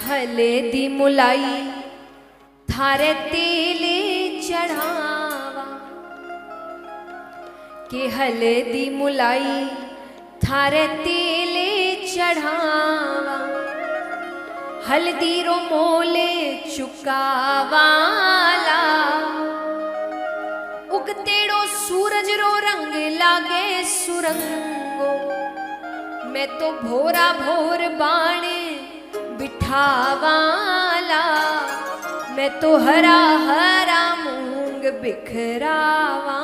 हलेदी मुलाई थारे तेले चढ़ावा के हलेदी मुलाई थारे तेले चढ़ावा हल्दी रो मोले चुकावाला उगतेड़ो सूरज रो रंग लागे सुरंगो मैं तो भोरा भोर बाणे बिठावाला मैं तो हरा हरा मूंग बिखरावाला।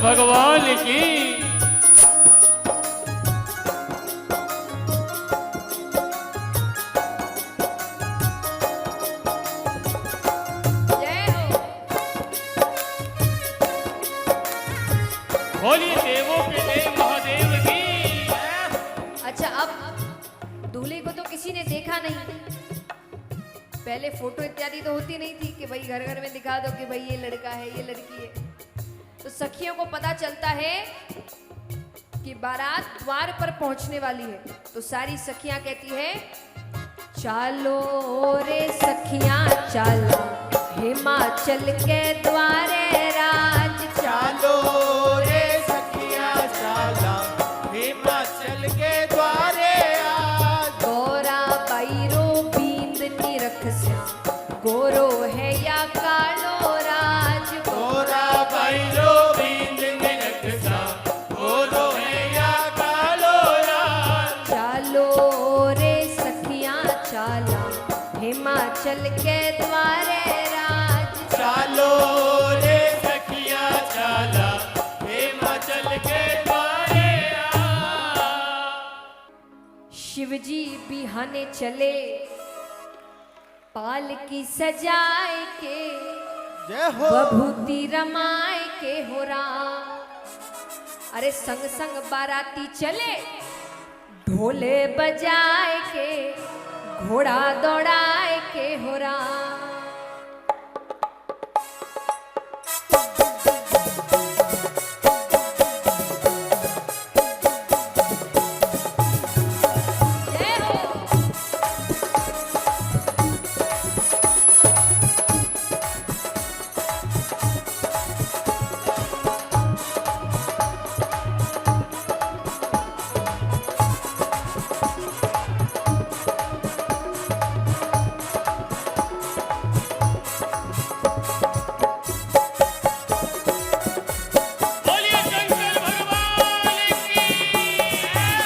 भगवान की बोलिए देवों के देव महादेव की। अच्छा, अब दूल्हे को तो किसी ने देखा नहीं, पहले फोटो इत्यादि तो होती नहीं थी कि भाई घर घर में दिखा दो कि भाई ये लड़का है ये लड़की है। तो सखियों को पता चलता है कि बारात द्वार पर पहुंचने वाली है, तो सारी सखियां कहती है चालो रे सखियां चाला हिमाचल के द्वारे राज चालो रे सखिया चाला हिमाचल के द्वारे आज गोरा बैरो बींद निरख श्याम गोरो है या कालो राज गोरा बैरो बींद निरखसा गोरो है या कालो राज चालो रे सखियां चाला हिमाचल के द्वारे राज चालो रे सखिया चाला हिमाचल के द्वारे आज शिवजी बिहाने चले पालकी सजाए के जय हो बभूति रमाए के हो राम। अरे संग संग बाराती चले ढोले बजाए के घोड़ा दौड़ाए के हो राम। जय हो। बोलिए शंकर भगवान की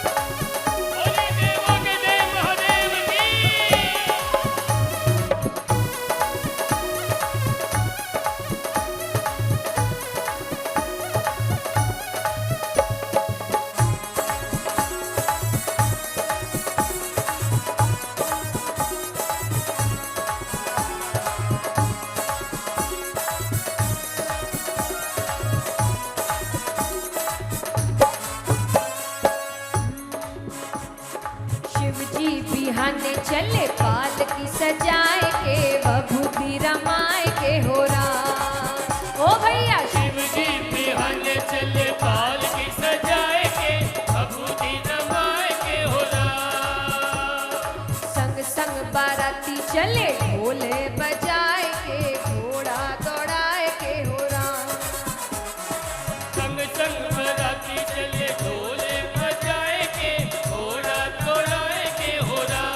बोलिए देवों के देव महादेव की शिवजी बिहाने चले पालकी सजाए के बभूति रमाए के हो राम। ओ भैया शिव जी बिहाने चले पाल की सजाए के भभूति रमाए के हो राम। संग संग बाराती चले ढोले बजाए के घोड़ा दौड़ाए के हो राम। संग संग बराती चले ढोले बजाए के घोड़ा दौड़ाए के हो राम।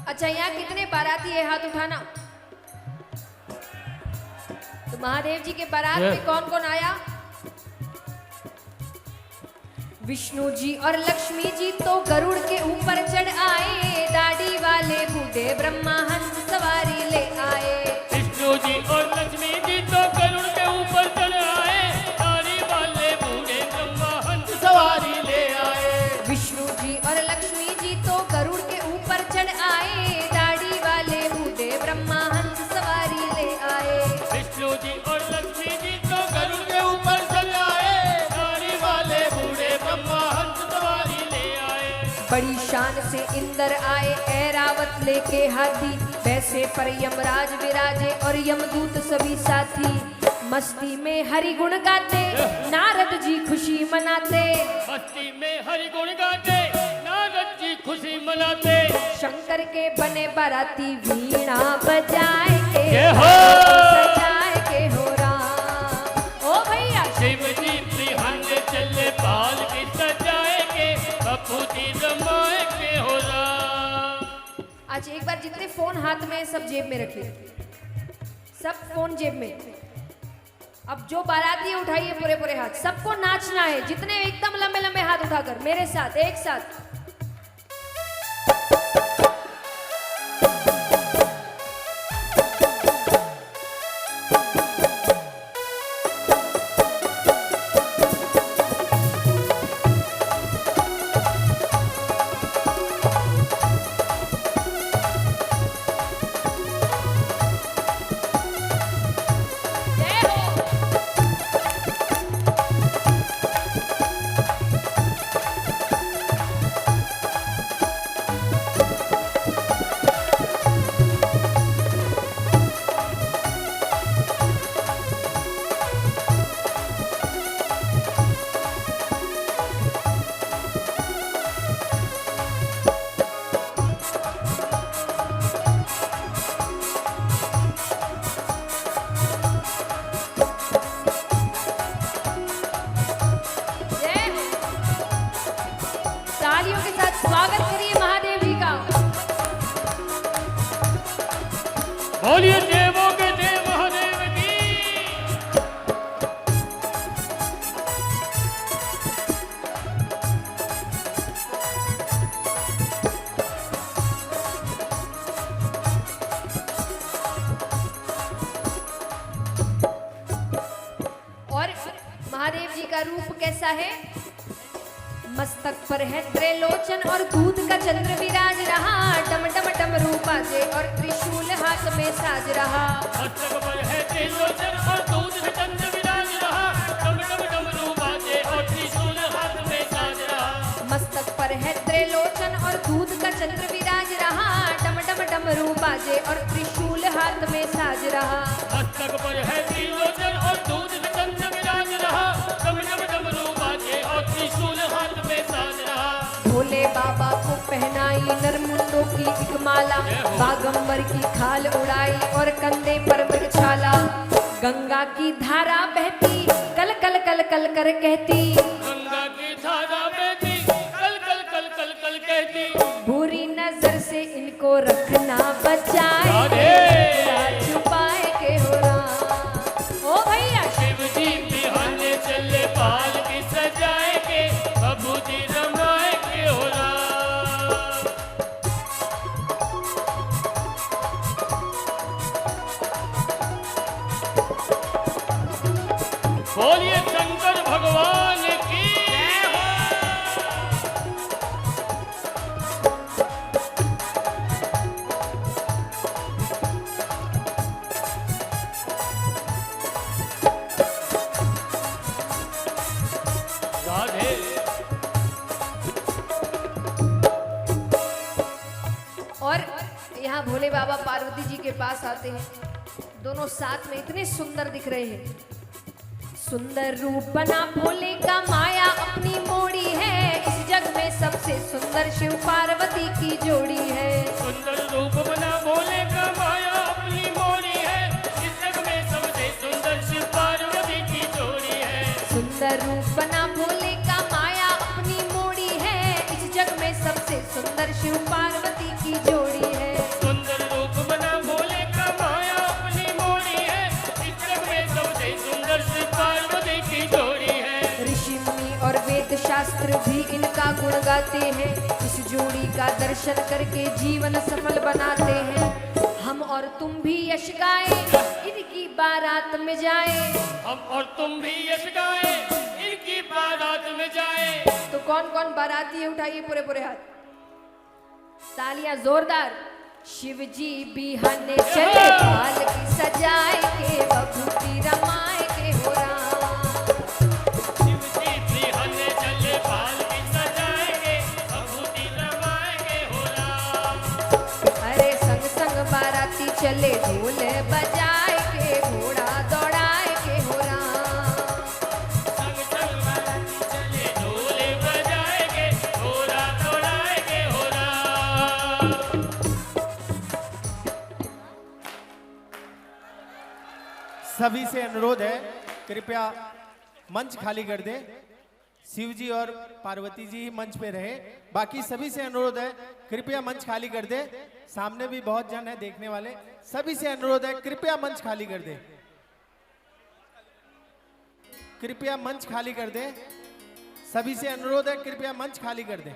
अच्छा यहाँ कितने बाराती है, हाथ उठाना। तो महादेव जी के बारात में कौन कौन आया? विष्णु जी और लक्ष्मी जी तो गरुड़ के ऊपर चढ़ आए, दाढ़ी वाले बूढ़े ब्रह्मा हंस सवारी ले आए। विष्णु जी और लक्ष्मी जी तो गरुड़ के ऊपर चढ़ आए, दाढ़ी वाले बूढ़े ब्रह्मा हंस सवारी ले आए। विष्णु जी और लक्ष्मी जी तो गरुड़ के ऊपर चढ़ आए, दाढ़ी वाले बूढ़े ब्रह्मा हंस सवारी ले आए। विष्णु जी और लक्ष्मी जी तो गरुड़ के ऊपर चढ़ आए, दाढ़ी वाले बूढ़े ब्रह्मा हंस सवारी ले आए। बड़ी शान से इंद्र आए, ऐरावत लेके हाथी, वैसे पर यमराज विराजे और यमदूत सभी साथी। मस्ती में हरि गुण गाते, नारद जी खुशी मनाते, मस्ती में हरि गुण गाते, नारद जी खुशी मनाते। शंकर के बने बाराती वीणा बजाए के जय हो। सजाए के हो राम। ओ भैया शिव जी त्रिहंग चले पाल की सजाए के, बपूती रमाए के हो राम। आज एक बार जितने फोन हाथ में है, सब जेब में रखिए, सब फोन जेब में। अब जो बाराती है उठाइए पूरे पूरे हाथ, सबको नाचना है, जितने एकदम लंबे लंबे हाथ उठाकर मेरे साथ एक साथ। तालियों के साथ स्वागत करिए महादेव जी का। बोलिए देवों के देव महादेव की। और महादेव जी का रूप कैसा है? मस्तक पर है त्रिलोचन और दूध का चंद्र विराज रहा, डम डम डम रूपा से और त्रिशूल हाथ में साज रहा। मस्तक पर है त्रिलोचन और दूध का चंद्र विराज रहा, डम डम डम रूपा से और त्रिशूल हाथ में साज रहा। मस्तक पर है त्रिलोचन और दूध का चंद्र विराज रहा, डम डम डम रूपा से और त्रिशूल हाथ में साज रहा। मस्तक पर है त्रिलोचन और दूध का चंद्र विराज रहा, डम डम डम रूपा से और त्रिशूल हाथ में साज रहा। भोले बाबा को पहनाई नरमुंडों की एक माला, बागंबर की खाल उड़ाई और कंधे पर मृगछाला। गंगा की धारा बहती कल कल कल कल कर कहती, गंगा की धारा बहती कल कल कल कल कल कहती। बुरी नजर से इनको रखना बचाए, राधे। छुपाए के हो राम। ओ भैया शिव जी बिहाने चले पाल की सजाए के, बबूती रमाए के हो राम। बोलिए शंकर भगवान की। राधे। और यहाँ भोले बाबा पार्वती जी के पास आते हैं, दोनों साथ में इतने सुंदर दिख रहे हैं। सुंदर रूप बना भोले का, माया अपनी मोड़ी है, इस जग में सबसे सुंदर शिव पार्वती की जोड़ी है। सुंदर रूप बना भोले का, माया अपनी मोड़ी है, इस जग में सबसे सुंदर शिव पार्वती की जोड़ी है। सुंदर रूप बना भोले का, माया अपनी मोड़ी है, इस जग में सबसे सुंदर शिव पार्वती की जोड़ी है। सुंदर रूप बना भोले का, माया अपनी मोड़ी है, इस जग में सबसे सुंदर शिव पार्वती की जोड़ी है। ऋषि मुनि और वेद शास्त्र शास्त्र भी इनका गुण गाते हैं। इस जोड़ी का दर्शन करके जीवन सफल बनाते हैं। हम और तुम भी यश गाएं, इनकी बारात में जाएं। हम और तुम भी यश गाएं, इनकी बारात में जाएं। तो कौन कौन बाराती है, उठाइए पूरे पूरे हाथ, तालियां जोरदार। शिव जी बिहाने चले पालकी सजाए के, बभूति रमाए के हो राम। शिव जी बिहाने चले पालकी सजाएंगे, बभूति रमाएंगे हो राम। अरे संग संग बाराती चले ढोल बजाए के, घोड़ा दौड़ाए के हो राम। संग संग बाराती चले ढोल बजाएंगे, घोड़ा दौड़ाएंगे हो राम। सभी से अनुरोध है, कृपया मंच खाली कर दें। शिव जी और पार्वती जी मंच पे रहे। बाकी सभी से अनुरोध है, कृपया मंच खाली कर दें। सामने भी बहुत जन है देखने वाले, सभी से अनुरोध है, कृपया मंच खाली कर दें। कृपया मंच खाली कर दें। सभी से अनुरोध है, कृपया मंच खाली कर दें।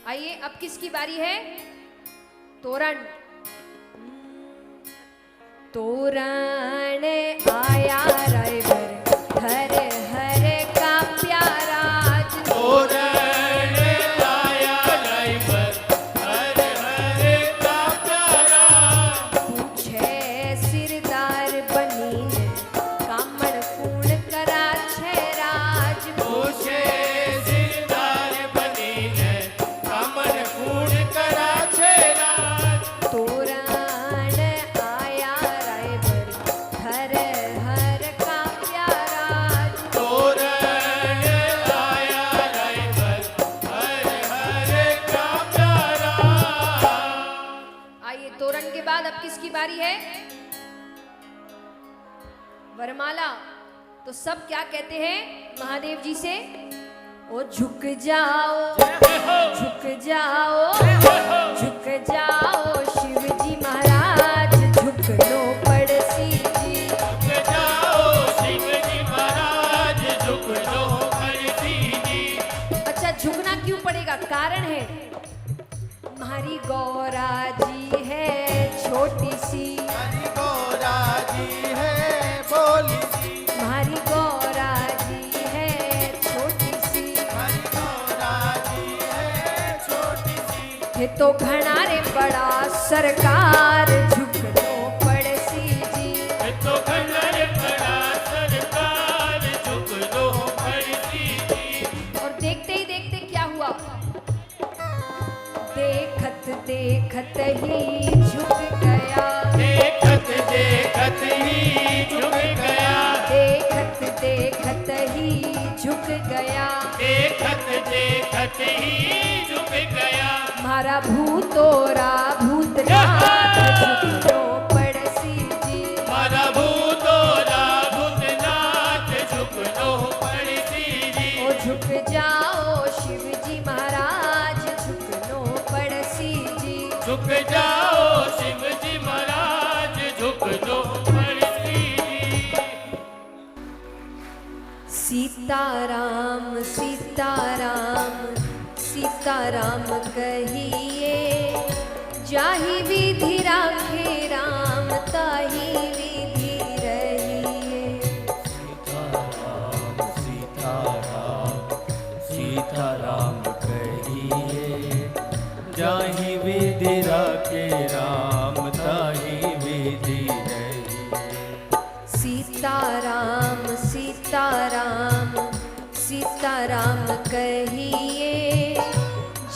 आइए अब किसकी बारी है? तोरण। तोरण आया रायवर, हर हर का प्यारा। तोरण आया रायवर, हर हर का प्यारा। पूछे सिरदार बनीन, कामण पूर्ण करा छे राज। पूछे सिरदार बनीन, कामन पूर्ण करा छे राज। तोरण आया रायवर, हर हर का प्यारा। तोरण आया रायवर, हर हर का प्यारा। आइए तोरण के बाद अब किसकी बारी है? वरमाला। तो सब क्या कहते हैं महादेव जी से? ओ झुक जाओ, झुक जाओ, झुक जाओ शिव जी महाराज, झुक लो पड़सी जी। झुक जाओ शिव जी महाराज, झुक लो पड़सी जी। अच्छा झुकना क्यों पड़ेगा? कारण है, हमारी गौरा जी है छोटी सी, हरि गौरा जी है बोली सी। हमारी गौरा जी है छोटी सी। हरि गौरा जी है छोटी सी। ये तो घना रे बड़ा सरकार, झुक लो पड़सी जी। ये तो खंडर बड़ा सरकार, झुक लो पड़सी जी। और देखते ही देखते क्या हुआ? देखत देखत ही झुक गया, देखत देखत ही झुक गया, देखत देखत ही झुक गया। देखत देखत ही झुक गया। मारा भूतोरा भूतनाथ, झुक लो पड़सी जी। मारा भूतोरा भूतनाथ, झुक लो पड़सी जी। ओ झुक जाओ शिव जी महाराज, झुक लो पड़सी जी। झुक जाओ शिव जी महाराज, झुक लो पड़सी जी। सीताराम सीताराम सीताराम कहिए, जाहि विधि राखे राम, ताहि विधि रहिए। सीताराम सीताराम सीताराम कहिए, जाहि विधि राखे राम, ताहि विधि रहिए। सीताराम सीताराम सीताराम कहिए,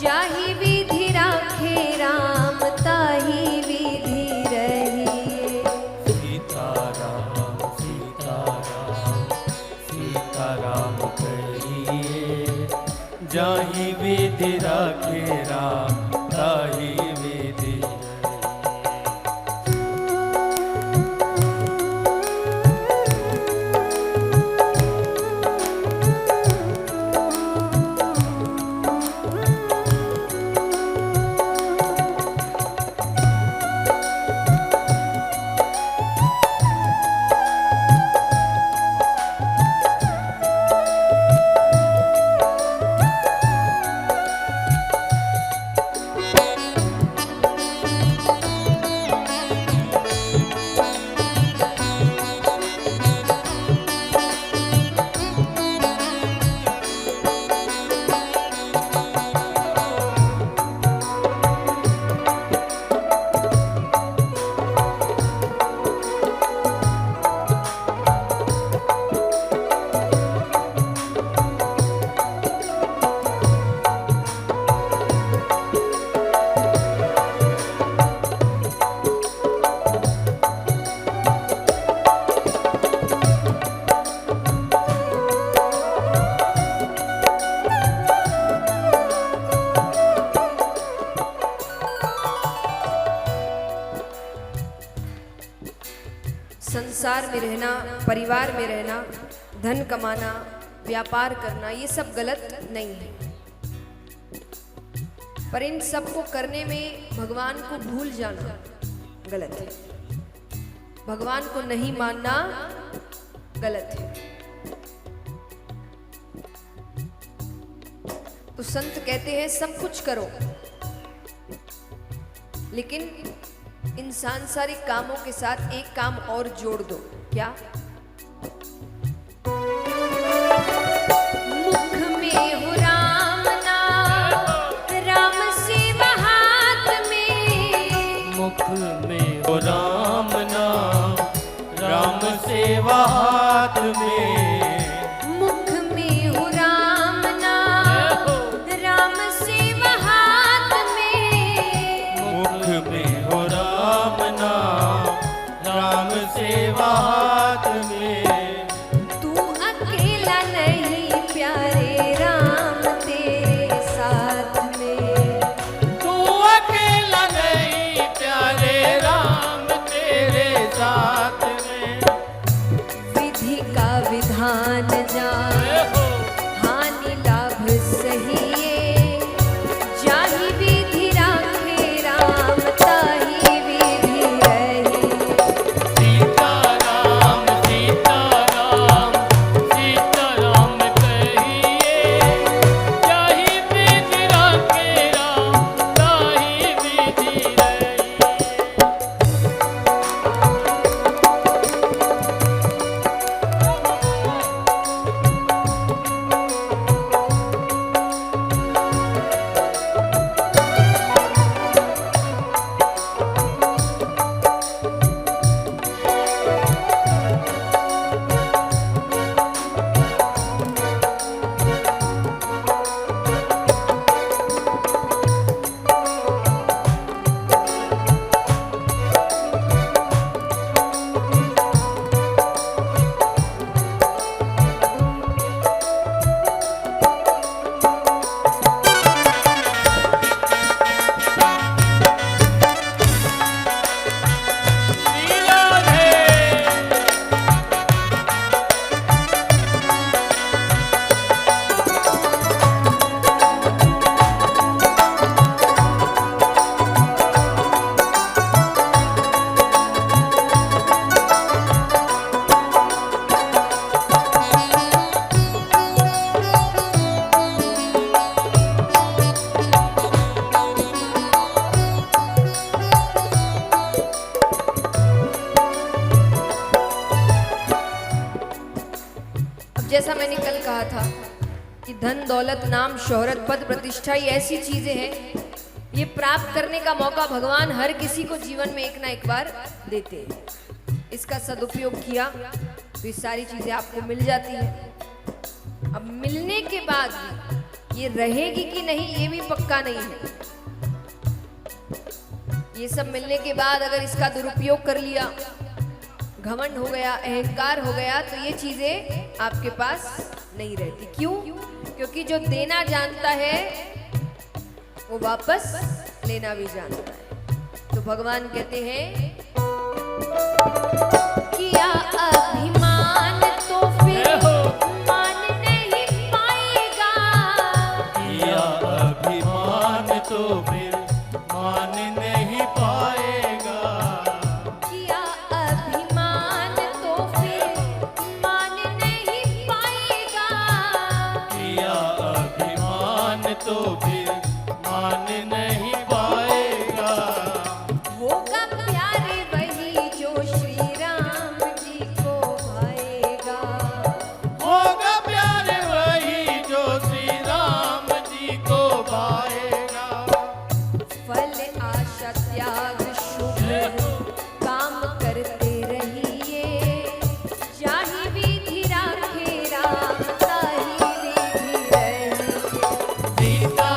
जाहि विधि राखे राम, ताहि विधि रहिए। सीताराम सीताराम सीताराम कहिए, जाहि विधि राखे राम, ताहि विधि रहिए। में रहना, परिवार में रहना, धन कमाना, व्यापार करना, ये सब गलत नहीं है, पर इन सब को करने में भगवान को भूल जाना गलत है, भगवान को नहीं मानना गलत है। तो संत कहते हैं सब कुछ करो, लेकिन इन सांसारिक कामों के साथ एक काम और जोड़ दो। क्या? मुख में हो राम नाम, राम सेवा हाथ में। मुख में हो राम नाम, राम सेवा हाथ में। मुख में हो राम नाम, राम सेवा हाथ में। मुख में हो राम नाम, राम सेवा हाथ में। तू अकेला नहीं प्यारे राम तेरे साथ में। तू अकेला नहीं प्यारे राम तेरे साथ में। विधि का विधान जान, हानि लाभ सहिए। जाहि विधि राखे राम, ताहि विधि रही। सीताराम सीताराम सीताराम कहिए, जाहि विधि राखे राम, ताहि विधि रही। जैसा मैंने कल कहा था कि धन दौलत नाम शोहरत पद प्रतिष्ठा ये ऐसी चीजें हैं, ये प्राप्त करने का मौका भगवान हर किसी को जीवन में एक ना एक बार देते हैं। इसका सदुपयोग किया तो ये सारी चीजें आपको मिल जाती है। अब मिलने के बाद ये रहेगी कि नहीं ये भी पक्का नहीं है। ये सब मिलने के बाद अगर इसका दुरुपयोग कर लिया, घमंड हो गया, अहंकार हो गया, तो ये चीजें आपके पास नहीं रहती। क्यों? क्योंकि जो देना जानता है वो वापस लेना भी जानता है। तो भगवान कहते हैं किया अभिमान तो फिर मान नहीं पाएगा। किया अभिमान तो फिर मान नहीं पाएगा। किया अभिमान तो फिर मान नहीं पाएगा। किया अभिमान तो फिर मान नहीं पाएगा। होगा प्यारे वही जो श्री राम जी को भाएगा। होगा प्यार वही जो श्री राम जी को पाएगा। फल आशा त्याग शुभ काम करते रहिए। जाहि विधि राखे राम, ताहि विधि रही। सीता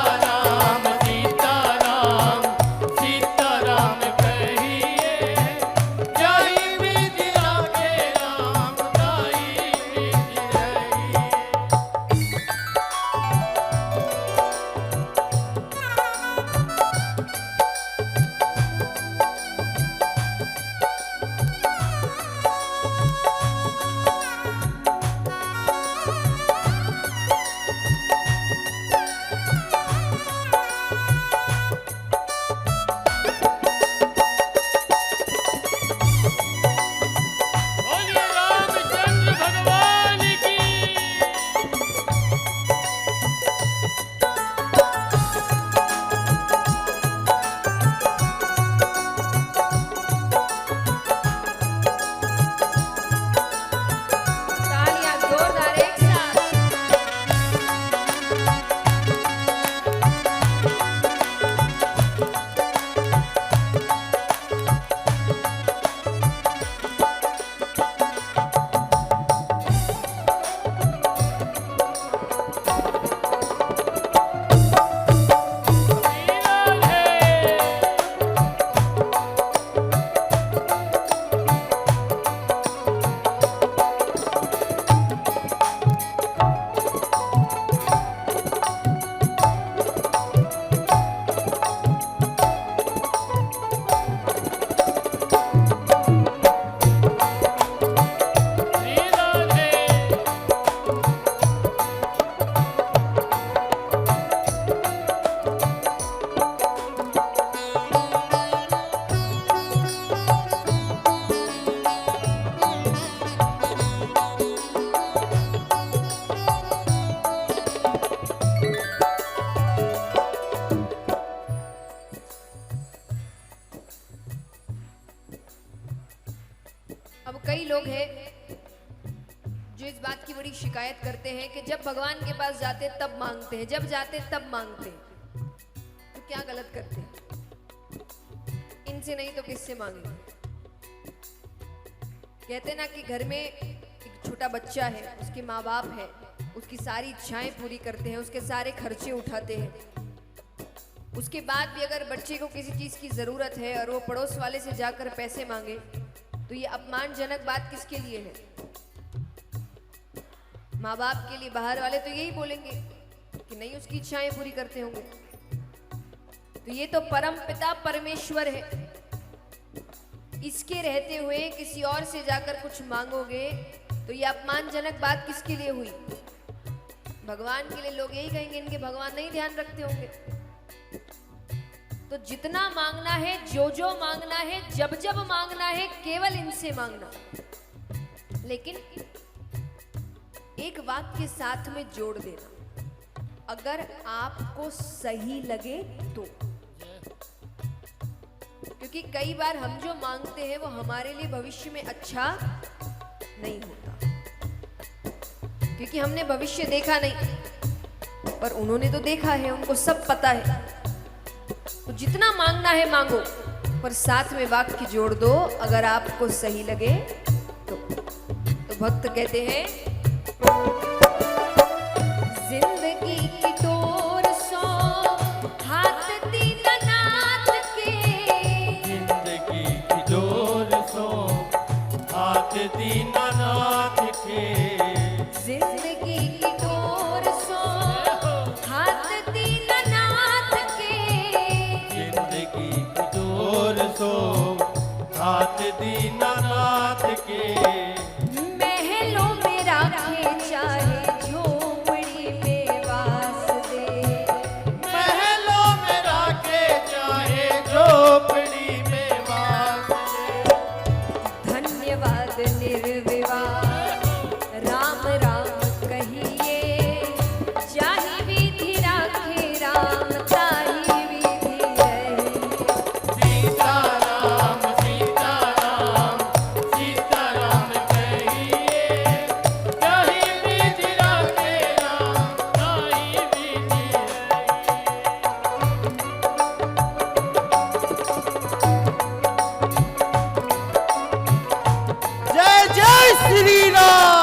हैं कि जब भगवान के पास जाते तब मांगते हैं, जब जाते तब मांगते हैं। तो क्या गलत करते हैं? इनसे नहीं तो किससे मांगेंगे? कहते ना कि घर में एक छोटा बच्चा है, उसके माँ बाप है, उसकी सारी इच्छाएं पूरी करते हैं, उसके सारे खर्चे उठाते हैं। उसके बाद भी अगर बच्चे को किसी चीज की जरूरत है और वो पड़ोस वाले से जाकर पैसे मांगे, तो ये अपमानजनक बात किसके लिए है? माँ बाप के लिए। बाहर वाले तो यही बोलेंगे कि नहीं उसकी इच्छाएं पूरी करते होंगे। तो ये तो परम पिता परमेश्वर है, इसके रहते हुए किसी और से जाकर कुछ मांगोगे तो ये अपमानजनक बात किसके लिए हुई? भगवान के लिए। लोग यही कहेंगे इनके भगवान नहीं ध्यान रखते होंगे। तो जितना मांगना है, जो जो मांगना है, जब जब मांगना है, केवल इनसे मांगना। लेकिन एक वाक्य साथ में जोड़ देना, अगर आपको सही लगे तो। क्योंकि कई बार हम जो मांगते हैं वो हमारे लिए भविष्य में अच्छा नहीं होता, क्योंकि हमने भविष्य देखा नहीं, पर उन्होंने तो देखा है, उनको सब पता है। तो जितना मांगना है मांगो, पर साथ में वाक्य जोड़ दो, अगर आपको सही लगे तो। भक्त कहते हैं, जिंदगी की डोर सो हाथ दीनानाथ के, जिंदगी की डोर सो हाथ दीनानाथ के, जिंदगी की डोर सो हाथ दीनानाथ के, जिंदगी की डोर सो हाथ दीनानाथ के। महलों में राखे चाहे झोपड़ी में वास दे, महलों में राखे चाहे झोपड़ी में वास दे। धन्यवाद निर्विवाद राम राम कहिए, चाहे विधि राखे राम ताही विधि रहे। सीताराम सीताराम सीताराम कहिए, कहीं विधि राखे राम कहीं विधि रहे। जय जय श्री राम।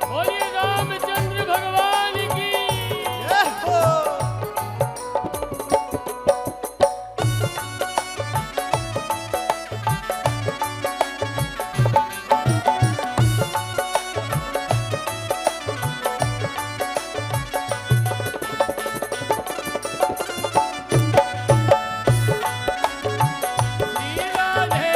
बोलिए रामचंद्र भगवान की। जय हो। श्री राधे।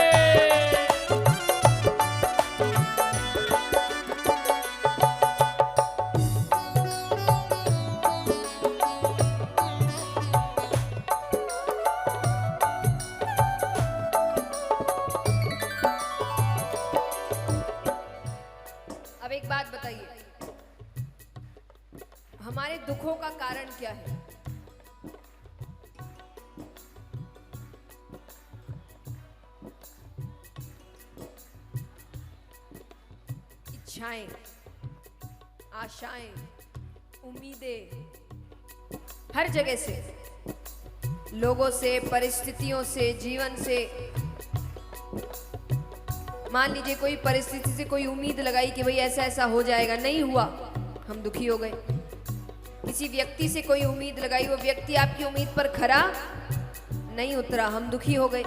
अब एक बात बताइए, हमारे दुखों का कारण क्या है? इच्छाएं, आशाएं, उम्मीदें, हर जगह से, लोगों से, परिस्थितियों से, जीवन से। मान लीजिए कोई परिस्थिति से कोई उम्मीद लगाई कि भाई ऐसा ऐसा हो जाएगा, नहीं हुआ, हम दुखी हो गए। किसी व्यक्ति से कोई उम्मीद लगाई, वो व्यक्ति आपकी उम्मीद पर खरा नहीं उतरा, हम दुखी हो गए।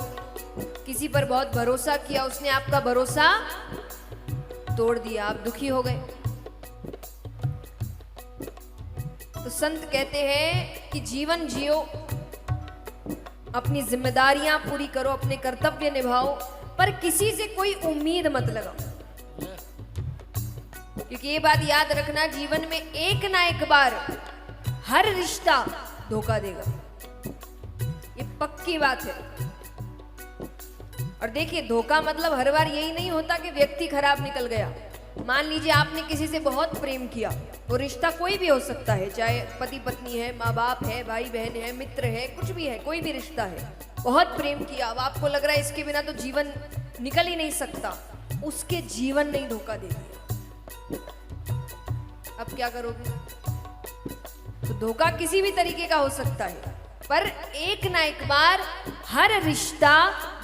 किसी पर बहुत भरोसा किया, उसने आपका भरोसा तोड़ दिया, आप दुखी हो गए। तो संत कहते हैं कि जीवन जियो, अपनी जिम्मेदारियां पूरी करो, अपने कर्तव्य निभाओ, पर किसी से कोई उम्मीद मत लगाओ। क्योंकि ये बात याद रखना, जीवन में एक ना एक बार हर रिश्ता धोखा देगा, ये पक्की बात है। और देखिए, धोखा मतलब हर बार यही नहीं होता कि व्यक्ति खराब निकल गया। मान लीजिए आपने किसी से बहुत प्रेम किया, वो रिश्ता कोई भी हो सकता है, चाहे पति पत्नी है, माँ बाप है, भाई बहन है, मित्र है, कुछ भी है, कोई भी रिश्ता है। बहुत प्रेम किया, अब आपको लग रहा है इसके बिना तो जीवन निकल ही नहीं सकता, उसके जीवन ने ही धोखा दे दिया। अब क्या करोगे? तो धोखा किसी भी तरीके का हो सकता है, पर एक ना एक बार हर रिश्ता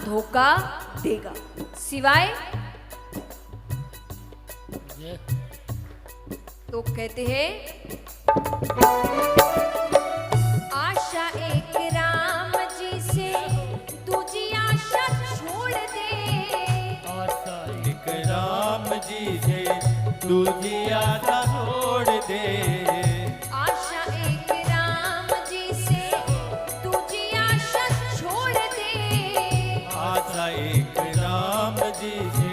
धोखा देगा, सिवाय तो कहते हैं आशा एक राम जी से दूजी आशा छोड़ दे। आशा एक राम जी से दूजी आशा छोड़ दे। आशा एक राम जी से दूजी आशा छोड़ दे। आशा एक राम जी से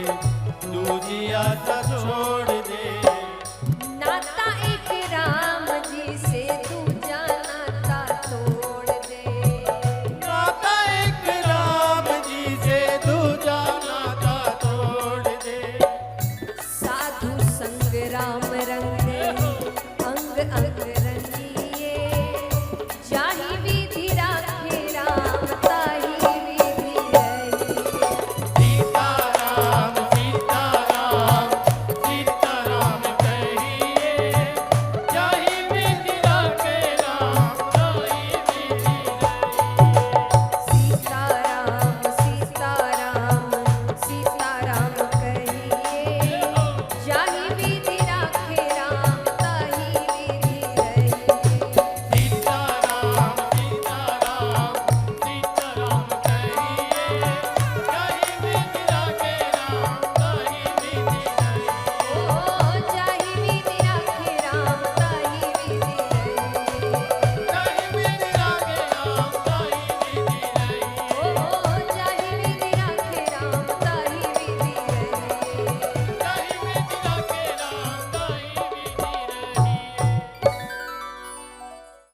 दूजी आशा छोड़ दे।